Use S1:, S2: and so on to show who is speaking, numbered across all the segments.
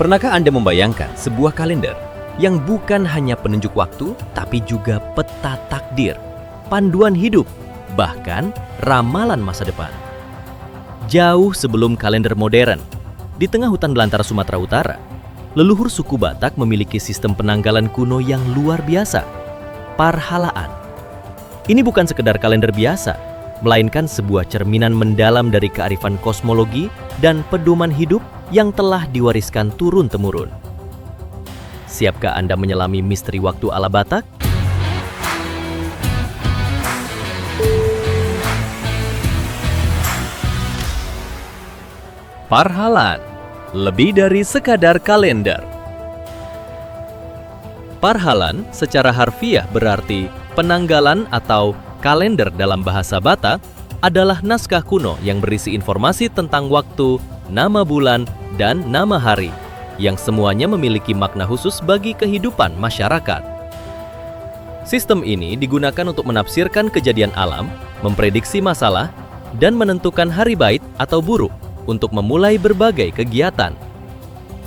S1: Pernahkah Anda membayangkan sebuah kalender yang bukan hanya penunjuk waktu, tapi juga peta takdir, panduan hidup, bahkan ramalan masa depan? Jauh sebelum kalender modern, di tengah hutan belantara Sumatera Utara, leluhur suku Batak memiliki sistem penanggalan kuno yang luar biasa, Parhalaan. Ini bukan sekedar kalender biasa, melainkan sebuah cerminan mendalam dari kearifan kosmologi dan pedoman hidup yang telah diwariskan turun-temurun. Siapkah Anda menyelami misteri waktu ala Batak? Parhalaan, lebih dari sekadar kalender. Parhalaan secara harfiah berarti penanggalan atau kalender dalam bahasa Batak adalah naskah kuno yang berisi informasi tentang waktu, nama bulan, dan nama hari, yang semuanya memiliki makna khusus bagi kehidupan masyarakat. Sistem ini digunakan untuk menafsirkan kejadian alam, memprediksi masalah, dan menentukan hari baik atau buruk untuk memulai berbagai kegiatan.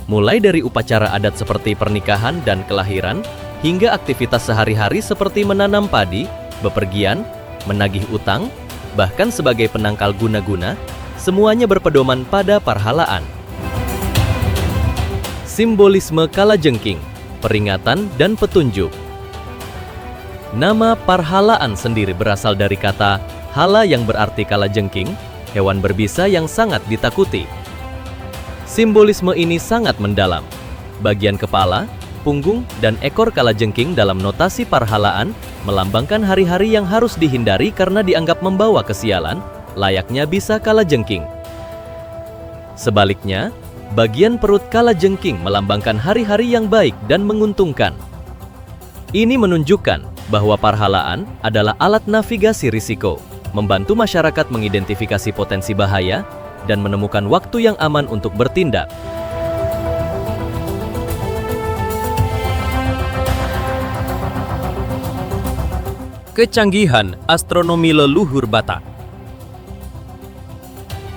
S1: Mulai dari upacara adat seperti pernikahan dan kelahiran, hingga aktivitas sehari-hari seperti menanam padi, bepergian, menagih utang, bahkan sebagai penangkal guna-guna, semuanya berpedoman pada Parhalaan. Simbolisme kalajengking, peringatan dan petunjuk. Nama Parhalaan sendiri berasal dari kata hala yang berarti kalajengking, hewan berbisa yang sangat ditakuti. Simbolisme ini sangat mendalam. Bagian kepala, punggung, dan ekor kalajengking dalam notasi Parhalaan melambangkan hari-hari yang harus dihindari karena dianggap membawa kesialan, layaknya bisa kalajengking. Sebaliknya, bagian perut kalajengking melambangkan hari-hari yang baik dan menguntungkan. Ini menunjukkan bahwa Parhalaan adalah alat navigasi risiko, membantu masyarakat mengidentifikasi potensi bahaya dan menemukan waktu yang aman untuk bertindak. Kecanggihan astronomi leluhur Batak.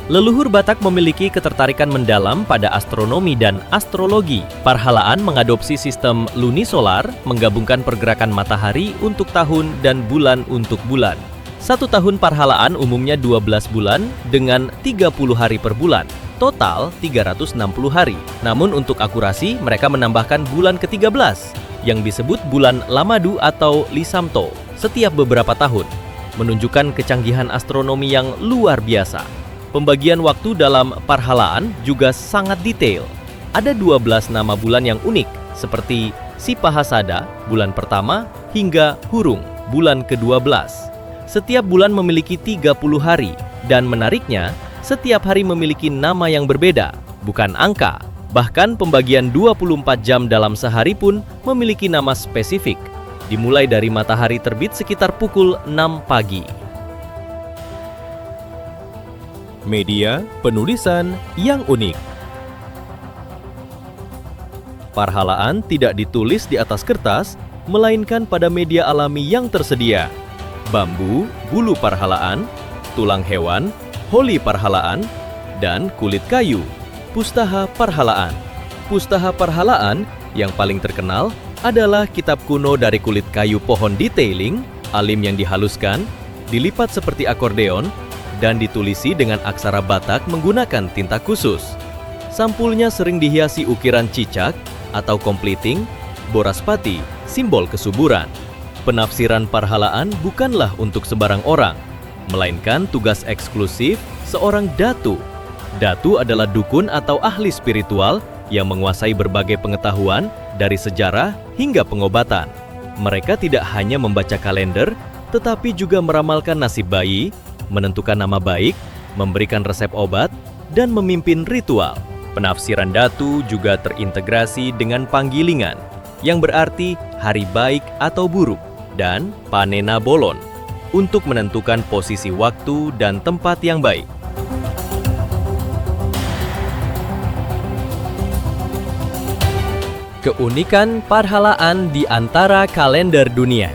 S1: Leluhur Batak memiliki ketertarikan mendalam pada astronomi dan astrologi. Parhalaan mengadopsi sistem lunisolar, menggabungkan pergerakan matahari untuk tahun dan bulan untuk bulan. Satu tahun Parhalaan umumnya 12 bulan dengan 30 hari per bulan, total 360 hari. Namun untuk akurasi, mereka menambahkan bulan ke-13 yang disebut bulan Lamadu atau Lisamto setiap beberapa tahun, menunjukkan kecanggihan astronomi yang luar biasa. Pembagian waktu dalam Parhalaan juga sangat detail. Ada 12 nama bulan yang unik, seperti Sipahasada, bulan pertama, hingga Hurung, bulan ke-12. Setiap bulan memiliki 30 hari, dan menariknya, setiap hari memiliki nama yang berbeda, bukan angka. Bahkan pembagian 24 jam dalam sehari pun memiliki nama spesifik, dimulai dari matahari terbit sekitar pukul 6 pagi. Media penulisan yang unik. Parhalaan tidak ditulis di atas kertas, melainkan pada media alami yang tersedia. Bambu, bulu Parhalaan, tulang hewan, holi Parhalaan, dan kulit kayu, pustaha Parhalaan. Pustaha Parhalaan yang paling terkenal adalah kitab kuno dari kulit kayu pohon detailing, alim yang dihaluskan, dilipat seperti akordeon, dan ditulisi dengan aksara Batak menggunakan tinta khusus. Sampulnya sering dihiasi ukiran cicak atau kompliting, boraspati, simbol kesuburan. Penafsiran Parhalaan bukanlah untuk sembarang orang, melainkan tugas eksklusif seorang datu. Datu adalah dukun atau ahli spiritual yang menguasai berbagai pengetahuan dari sejarah hingga pengobatan. Mereka tidak hanya membaca kalender, tetapi juga meramalkan nasib bayi, menentukan nama baik, memberikan resep obat, dan memimpin ritual. Penafsiran datu juga terintegrasi dengan panggilingan, yang berarti hari baik atau buruk, dan panena bolon, untuk menentukan posisi waktu dan tempat yang baik. Keunikan Parhalaan di antara kalender dunia.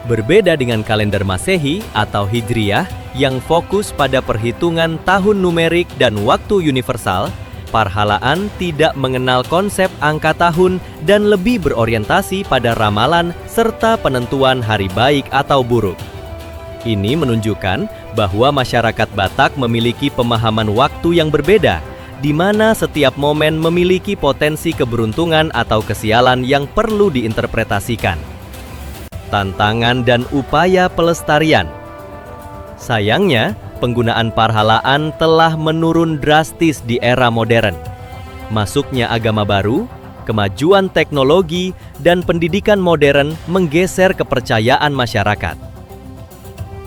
S1: Berbeda dengan kalender Masehi atau Hijriyah yang fokus pada perhitungan tahun numerik dan waktu universal, Parhalaan tidak mengenal konsep angka tahun dan lebih berorientasi pada ramalan serta penentuan hari baik atau buruk. Ini menunjukkan bahwa masyarakat Batak memiliki pemahaman waktu yang berbeda, di mana setiap momen memiliki potensi keberuntungan atau kesialan yang perlu diinterpretasikan. Tantangan dan upaya pelestarian. Sayangnya, penggunaan parhalaan telah menurun drastis di era modern. Masuknya agama baru, kemajuan teknologi, dan pendidikan modern menggeser kepercayaan masyarakat.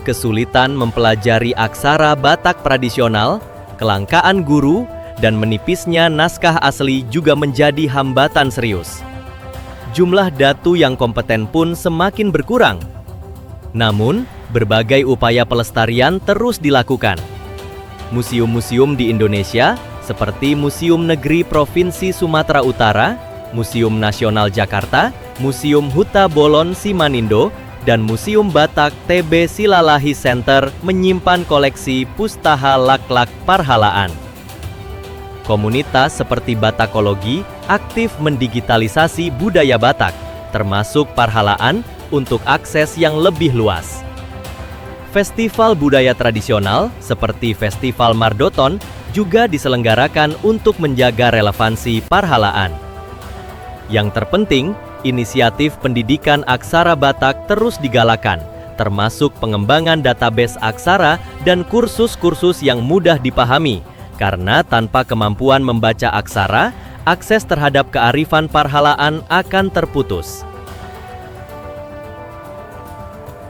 S1: Kesulitan mempelajari aksara Batak tradisional, kelangkaan guru, dan menipisnya naskah asli juga menjadi hambatan serius. Jumlah datu yang kompeten pun semakin berkurang. Namun, berbagai upaya pelestarian terus dilakukan. Museum-museum di Indonesia, seperti Museum Negeri Provinsi Sumatera Utara, Museum Nasional Jakarta, Museum Huta Bolon Simanindo, dan Museum Batak TB Silalahi Center menyimpan koleksi pustaha lak-lak parhalaan. Komunitas seperti Batakologi aktif mendigitalisasi budaya Batak, termasuk parhalaan, untuk akses yang lebih luas. Festival budaya tradisional seperti Festival Mardoton juga diselenggarakan untuk menjaga relevansi parhalaan. Yang terpenting, inisiatif pendidikan aksara Batak terus digalakan, termasuk pengembangan database aksara dan kursus-kursus yang mudah dipahami, karena tanpa kemampuan membaca aksara, akses terhadap kearifan parhalaan akan terputus.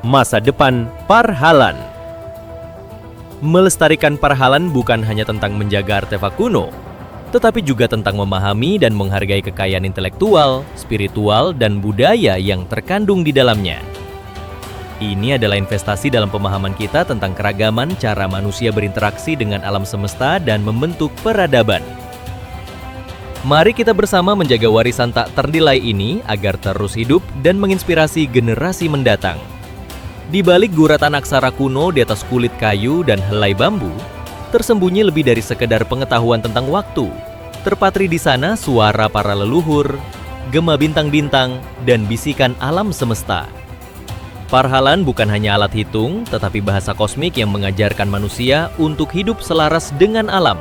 S1: Masa depan Parhalan. Melestarikan parhalan bukan hanya tentang menjaga artefak kuno, tetapi juga tentang memahami dan menghargai kekayaan intelektual, spiritual, dan budaya yang terkandung di dalamnya. Ini adalah investasi dalam pemahaman kita tentang keragaman cara manusia berinteraksi dengan alam semesta dan membentuk peradaban. Mari kita bersama menjaga warisan tak ternilai ini agar terus hidup dan menginspirasi generasi mendatang. Di balik guratan aksara kuno di atas kulit kayu dan helai bambu, tersembunyi lebih dari sekedar pengetahuan tentang waktu. Terpatri di sana suara para leluhur, gema bintang-bintang, dan bisikan alam semesta. Parhalan bukan hanya alat hitung, tetapi bahasa kosmik yang mengajarkan manusia untuk hidup selaras dengan alam,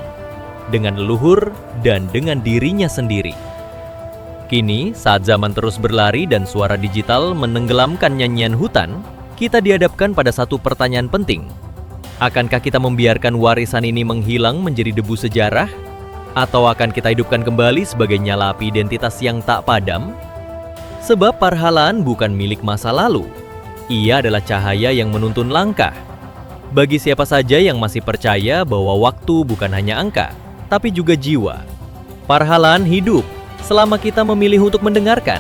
S1: dengan leluhur, dan dengan dirinya sendiri. Kini, saat zaman terus berlari dan suara digital menenggelamkan nyanyian hutan, kita dihadapkan pada satu pertanyaan penting. Akankah kita membiarkan warisan ini menghilang menjadi debu sejarah? Atau akan kita hidupkan kembali sebagai nyala api identitas yang tak padam? Sebab parhalaan bukan milik masa lalu. Ia adalah cahaya yang menuntun langkah. Bagi siapa saja yang masih percaya bahwa waktu bukan hanya angka, tapi juga jiwa. Parhalaan hidup selama kita memilih untuk mendengarkan.